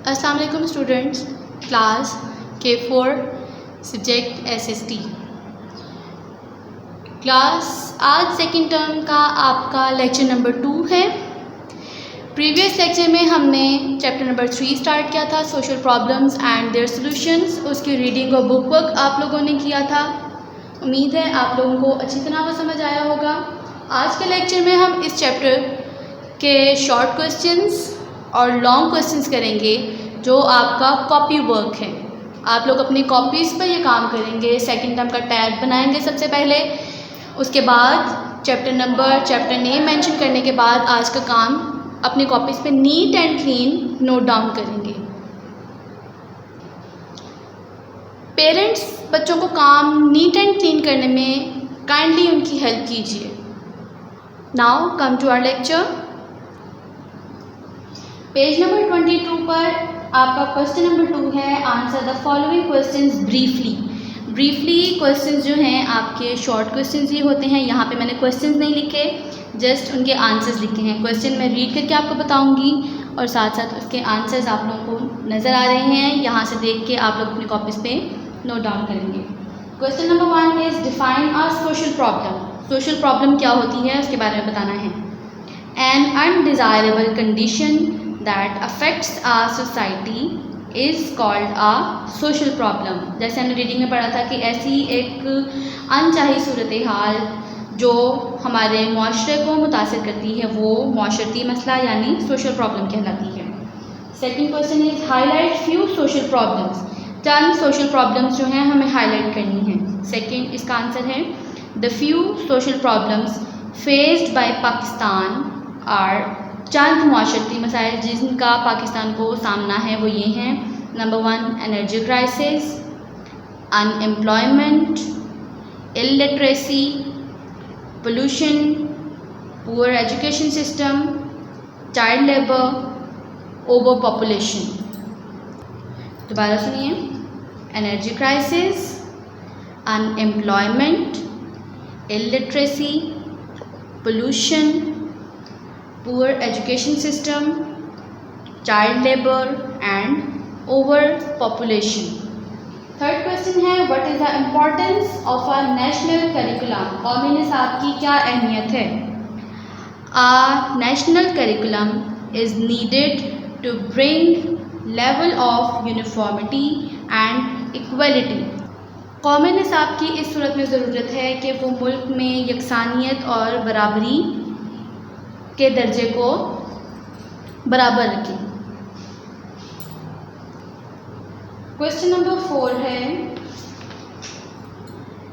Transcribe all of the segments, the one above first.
अस्सलाम वालेकुम students, class K4 subject SST class. आज सेकंड टर्म का आपका लेक्चर नंबर 2 है। प्रीवियस लेक्चर में हमने चैप्टर नंबर 3 स्टार्ट किया था, social problems and their solutions. उसकी रीडिंग और बुक वर्क आप लोगों ने किया था। उम्मीद है आप लोगों को अच्छी तरह वो समझ आया होगा। आज के लेक्चर में हम इस चैप्टर के शॉर्ट क्वेश्चंस और लॉन्ग क्वेश्चंस करेंगे, जो आपका कॉपी वर्क है। आप लोग अपनी कॉपीज़ पर ये काम करेंगे। सेकंड टर्म का टैग बनाएंगे सबसे पहले, उसके बाद चैप्टर नेम मेंशन करने के बाद आज का काम अपनी कॉपीज़ पे neat and clean note down करेंगे। पेरेंट्स बच्चों को काम नीट एंड क्लीन करने में काइंडली उनकी हेल्प कीजिए। Now come to our lecture. Page number 22 पर आपका क्वेश्चन नंबर 2 है, answer the following questions briefly. Briefly questions जो हैं आपके शॉर्ट क्वेश्चंस ही होते हैं। यहाँ पे मैंने क्वेश्चंस नहीं लिखे, जस्ट उनके आंसर्स लिखे हैं। क्वेश्चन मैं रीड करके आपको बताऊंगी और साथ साथ उसके आंसर्स आप लोगों को नज़र आ रहे हैं। यहाँ से देख के आप लोग अपनी कॉपीज़ पे नोट डाउन करेंगे। Question number 1 is define a social problem. Social problem क्या होती है उसके बारे में बताना है। An undesirable condition that affects a society is called a social problem. जैसे हमने रीडिंग में पढ़ा था कि ऐसी एक अनचाही सूरत हाल जो हमारे माशरे को मुतासिर करती है, वो माशरती मसला यानी सोशल प्रॉब्लम कहलाती है। Second question is highlight few social problems. Chand social problems जो हैं हमें हाईलाइट करनी है। सेकंड इसका आंसर है the few social problems faced by Pakistan are. चंद माशरती मसाइल जिनका पाकिस्तान को सामना है वो ये हैं। Number 1 energy crisis, unemployment, illiteracy, pollution, poor education system, child labour, over population. दोबारा सुनिए, energy crisis, unemployment, illiteracy, pollution, poor education system, child labour and over population. Third question है what is the importance of a national curriculum. कौमी निसाब की क्या अहमियत है। आ national curriculum is needed to bring level of uniformity and equality. कौमी निसाब की इस सूरत में ज़रूरत है कि वो मुल्क में यकसानियत और बराबरी के दर्जे को बराबर रखें। क्वेश्चन नंबर 4 है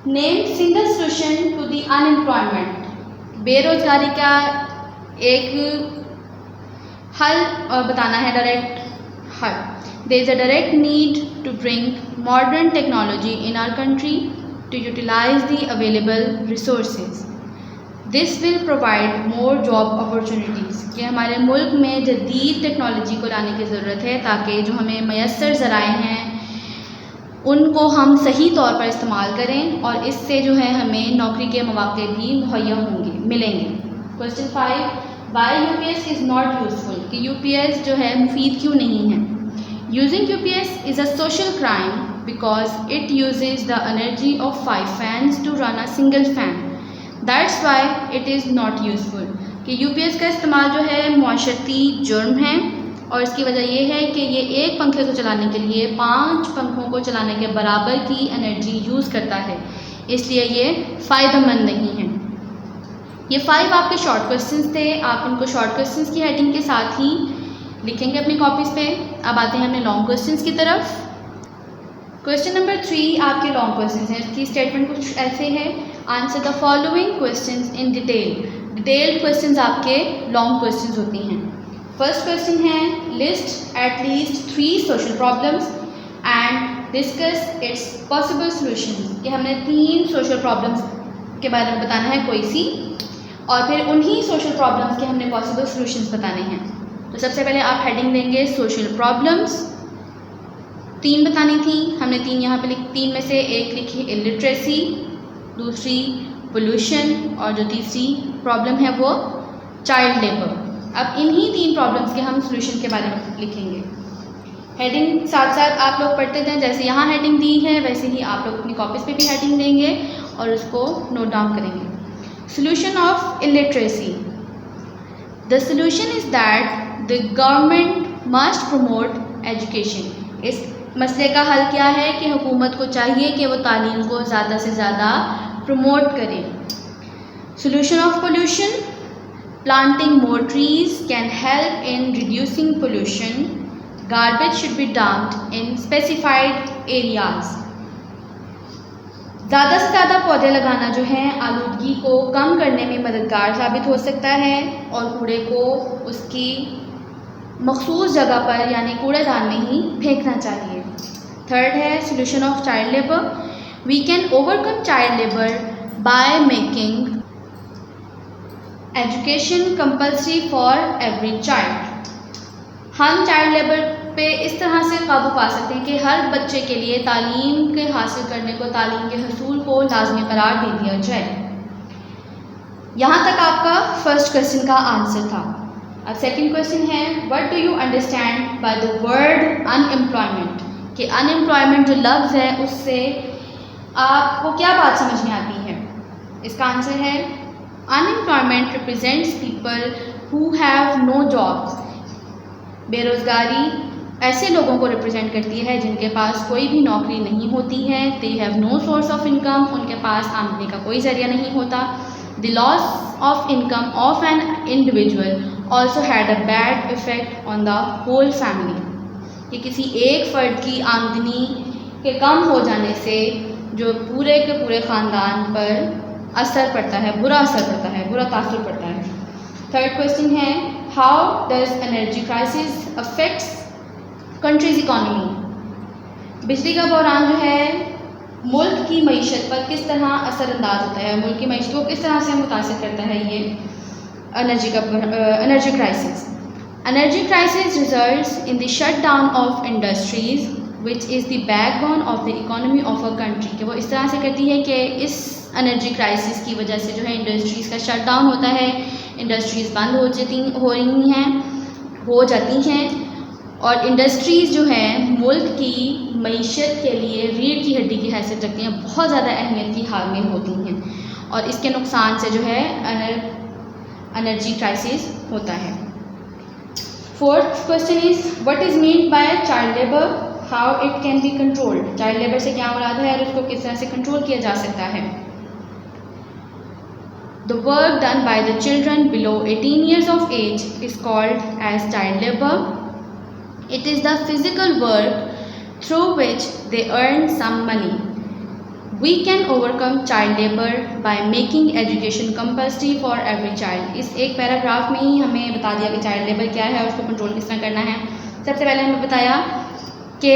name single solution to the unemployment. बेरोजगारी का एक हल और बताना है, डायरेक्ट हल। There is a direct need to bring modern technology in our country to utilise the available resources. This will provide more job opportunities. कि हमारे मुल्क में जदीद टेक्नोलॉजी को लाने की ज़रूरत है ताकि जो हमें मैसर ज़राए हैं उनको हम सही तौर पर इस्तेमाल करें और इससे जो है हमें नौकरी के मौके भी मुहैया मिलेंगे। Question 5 why UPS is not useful. कि UPS जो है मुफीद क्यों नहीं है। Using UPS is a social crime because it uses the energy of 5 fans to run a single fan. That's why it is not useful. कि UPS का इस्तेमाल जो है मुआशरती जुर्म है और इसकी वजह यह है कि ये एक पंखे को चलाने के लिए 5 पंखों को चलाने के बराबर की एनर्जी यूज़ करता है, इसलिए ये फ़ायदेमंद नहीं है। ये 5 आपके शॉर्ट क्वेश्चंस थे। आप इनको शॉर्ट क्वेश्चंस की हेडिंग के साथ ही लिखेंगे अपनी कॉपीज़ पे। अब आते हैं अपने लॉन्ग क्वेश्चंस की तरफ। क्वेश्चन नंबर 3 आपके लॉन्ग क्वेश्चंस हैं। इसकी स्टेटमेंट कुछ ऐसे है, answer the following questions in detail. Detailed questions आपके लॉन्ग क्वेश्चंस होती हैं। फर्स्ट क्वेश्चन है list at least 3 social problems and discuss it's possible solutions. कि हमने 3 सोशल प्रॉब्लम्स के बारे में बताना है कोई सी, और फिर उन्हीं सोशल प्रॉब्लम्स के हमने पॉसिबल सॉल्यूशंस बताने हैं। तो सबसे पहले आप हेडिंग देंगे सोशल प्रॉब्लम्स। 3 बतानी थी हमने, 3 यहाँ पे 3 में से एक लिखी इलिटरेसी, दूसरी पोल्यूशन और जो तीसरी प्रॉब्लम है वो चाइल्ड लेबर। अब इन्हीं 3 प्रॉब्लम्स के हम सॉल्यूशन के बारे में लिखेंगे। हेडिंग साथ साथ आप लोग पढ़ते जाएं, जैसे यहाँ हेडिंग दी है वैसे ही आप लोग अपनी कॉपीज़ पे भी हेडिंग देंगे और उसको नोट डाउन करेंगे। Solution of illiteracy. The solution is that the government must promote education. इस मसले का हल क्या है कि हुकूमत को चाहिए कि वो तालीम को ज़्यादा से ज़्यादा प्रमोट करे। Solution of pollution. Planting more trees can help in reducing pollution. Garbage should be dumped in specified areas. ज़्यादा से ज़्यादा पौधे लगाना जो है आलूदगी को कम करने में मददगार साबित हो सकता है और कूड़े को उसकी मखसूस जगह पर यानी कूड़ेदान में ही फेंकना चाहिए। थर्ड है solution of child labour. We can overcome child labour by making education compulsory for every child. हम चाइल्ड लेबर पे इस तरह से काबू पा सकते हैं कि हर बच्चे के लिए तालीम के हासिल करने को, तालीम के हसूल को लाजमी करार दे दिया जाए। यहाँ तक आपका फर्स्ट क्वेश्चन का आंसर था। अब सेकंड क्वेश्चन है what do you understand by the word unemployment. कि अनएम्प्लॉयमेंट जो लफ्ज़ है उससे आपको क्या बात समझ में आती है। इसका आंसर है unemployment represents people who have no jobs. बेरोज़गारी ऐसे लोगों को रिप्रेजेंट करती है जिनके पास कोई भी नौकरी नहीं होती है। They have no source of income. उनके पास आमदनी का कोई ज़रिया नहीं होता। The loss of income of an individual also had a bad effect on the whole family. कि किसी एक फ़र्द की आमदनी के कम हो जाने से जो पूरे के पूरे ख़ानदान पर असर पड़ता है, बुरा असर पड़ता है, बुरा तासुर पड़ता है। थर्ड क्वेश्चन है how does energy crisis affects countries economy. बिजली का बहरान जो है मुल्क की मईशत पर किस तरह असरअंदाज होता है, मुल्क की मईशत को किस तरह से मुतासिर करता है ये energy crisis. Energy crisis results in the shut down of industries which is the backbone of the economy of a country. कि वो इस तरह से करती है कि इस एनर्जी क्राइसिस की वजह से जो है इंडस्ट्रीज़ का शट डाउन होता है, इंडस्ट्रीज़ बंद हो जाती हैं और इंडस्ट्रीज़ जो हैं मुल्क की मईशत के लिए रीढ़ की हड्डी की हैसियत रखती हैं, बहुत ज़्यादा अहमियत की हामिल होती हैं और इसके नुकसान से जो है एनर्जी क्राइसिस होता है। Fourth question is what is mean by child labour, how it can be controlled. Child labour से क्या मुराद है और उसको किस तरह से कंट्रोल किया जा सकता है। The work done by the children below 18 years of age is called as child labor. It is the physical work through which they earn some money. We can overcome child labor by making education compulsory for every child. इस एक paragraph में ही हमें बता दिया कि child labour क्या है और उसको कंट्रोल किस तरह करना है। सबसे पहले हमें बताया कि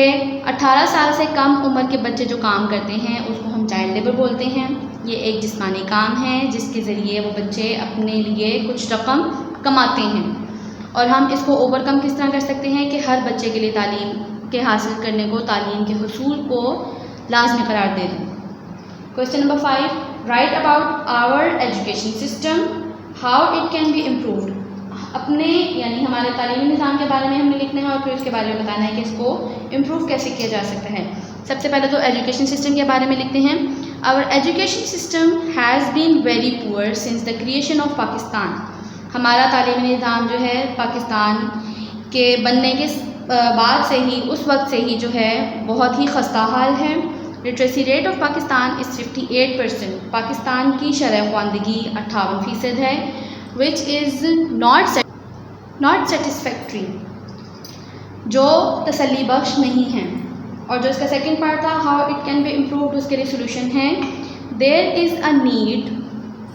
18 साल से कम उम्र के बच्चे जो काम करते हैं उसको हम चाइल्ड लेबर बोलते हैं। ये एक जिस्मानी काम है जिसके ज़रिए वो बच्चे अपने लिए कुछ रकम कमाते हैं और हम इसको ओवरकम किस तरह कर सकते हैं कि हर बच्चे के लिए तालीम के हासिल करने को, तालीम के हुसूल को लाजमी करार दे दें। Question number 5 write about our education system how it can be improved. अपने यानी हमारे तालीमी निज़ाम के बारे में हमें लिखना है और फिर उसके बारे में बताना है कि इसको इम्प्रूव कैसे किया जा सकता है। सबसे पहले तो एजुकेशन सिस्टम के बारे में लिखते हैं। Our education system has been very poor since the creation of Pakistan. हमारा तालीमी निज़ाम जो है पाकिस्तान के बनने के बाद से ही, उस वक्त से ही जो है बहुत ही खस्ता हाल है। Literacy rate of Pakistan is 58%। Pakistan की शरह ख्वानदगी 58% है विच इज़ नॉट सेटिस्फैक्ट्री, जो तसल्ली बख्श नहीं है। और जो इसका सेकंड पार्ट था how it can be improved, उसके लिए सोल्यूशन है there is a need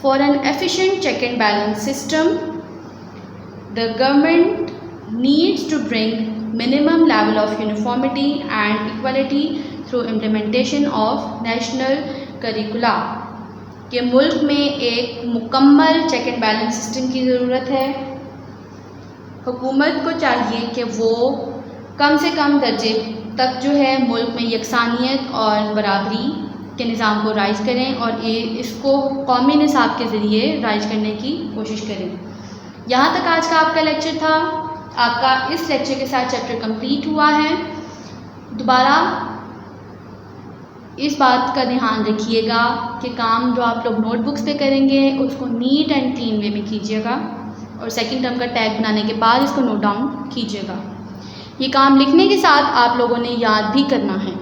for an efficient check and balance system. The government needs to bring minimum level of uniformity and equality through implementation of national curricula. कि मुल्क में एक मुकम्मल check and balance system की ज़रूरत है। हुकूमत को चाहिए कि वो कम से कम दर्जे तक जो है मुल्क में यकसानियत और बराबरी के निज़ाम को राइज करें और इसको कौमी निसाब के ज़रिए राइज करने की कोशिश करें। यहाँ तक आज का आपका लेक्चर था। आपका इस लेक्चर के साथ चैप्टर कंप्लीट हुआ है। दोबारा इस बात का ध्यान रखिएगा कि काम जो आप लोग नोटबुक्स पे करेंगे उसको नीट एंड क्लीन वे में कीजिएगा और सेकंड टर्म का टैग बनाने के बाद इसको नोट डाउन कीजिएगा। ये काम लिखने के साथ आप लोगों ने याद भी करना है।